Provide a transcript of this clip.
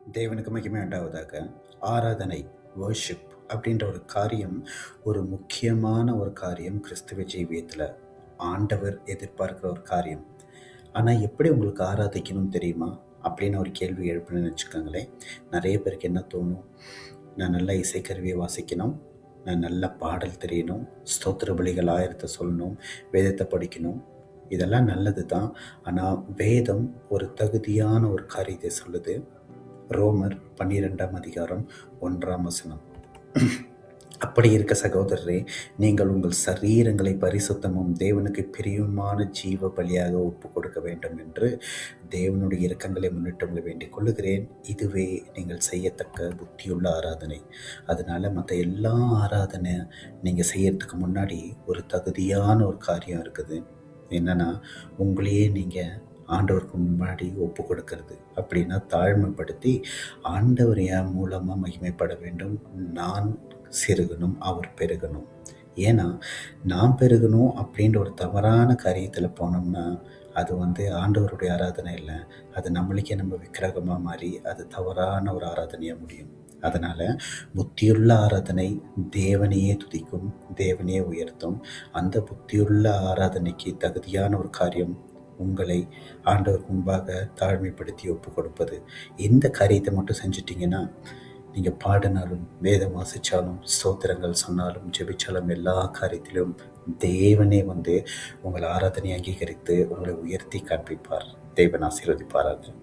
தேவனுக்கு மகிமை உண்டாவதாக. ஆராதனை, வர்ஷிப் அப்படின்ற ஒரு காரியம், ஒரு முக்கியமான ஒரு காரியம் கிறிஸ்துவ ஜீவியத்தில் ஆண்டவர் எதிர்பார்க்கிற ஒரு காரியம். ஆனால் எப்படி உங்களுக்கு ஆராதிக்கணும்னு தெரியுமா அப்படின்னு ஒரு கேள்வி எழுப்புன்னு வச்சுக்கோங்களேன். நிறைய பேருக்கு என்ன தோணும், நான் நல்லா இசைக்கருவியை வாசிக்கணும், நான் நல்ல பாடல் தெரியணும், ஸ்தோத்திர பலிகள் ஆயிரத்தை சொல்லணும், வேதத்தை படிக்கணும். இதெல்லாம் நல்லது தான். ஆனால் வேதம் ஒரு தகுதியான ஒரு காரியத்தை சொல்லுது. ரோமர் 12ஆம் அதிகாரம் 1ஆம் வசனம். அப்படி இருக்க சகோதரரே, நீங்கள் உங்கள் சரீரங்களை பரிசுத்தமும் தேவனுக்கு பிரியமான ஜீவ பலியாக ஒப்பு கொடுக்க வேண்டும் என்று தேவனுடைய இரக்கங்களை முன்னிட்டு உங்களை வேண்டிக் கொள்ளுகிறேன். இதுவே நீங்கள் செய்யத்தக்க புத்தியுள்ள ஆராதனை. அதனால மற்ற எல்லா ஆராதனை நீங்கள் செய்யறதுக்கு முன்னாடி ஒரு தகுதியான ஒரு காரியம் இருக்குது. என்னன்னா, உங்களையே நீங்கள் ஆண்டவருக்கு முன்னாடி ஒப்பு கொடுக்கறது. அப்படின்னா தாழ்மைப்படுத்தி ஆண்டவர் என் மூலமாக மகிமைப்பட வேண்டும், நான் சிறுகணும், அவர் பெருகணும். ஏன்னா நான் பெருகணும் அப்படின்ற ஒரு தவறான காரியத்தில் போனோம்னா அது ஆண்டவருடைய ஆராதனை இல்லை, அது நம்மளுக்கே நம்ம விக்கிரகமாக மாறி அது தவறான ஒரு ஆராதனையாக முடியும். அதனால் புத்தியுள்ள ஆராதனை தேவனையே துதிக்கும், தேவனையே உயர்த்தும். அந்த புத்தியுள்ள ஆராதனைக்கு தகுதியான ஒரு காரியம் உங்களை ஆண்டவர் முன்பாக தாழ்மைப்படுத்தி ஒப்பு கொடுப்பது. இந்த காரியத்தை மட்டும் செஞ்சிட்டிங்கன்னா, நீங்கள் பாடினாலும், வேதம் வாசித்தாலும், ஸ்தோத்திரங்கள் சொன்னாலும், ஜெபிச்சாலும், எல்லா காரியத்திலும் தேவனே உங்களை ஆராதனை அங்கீகரித்து உங்களை உயர்த்தி காண்பிப்பார். தேவன் ஆசீர்வதிப்பாராக.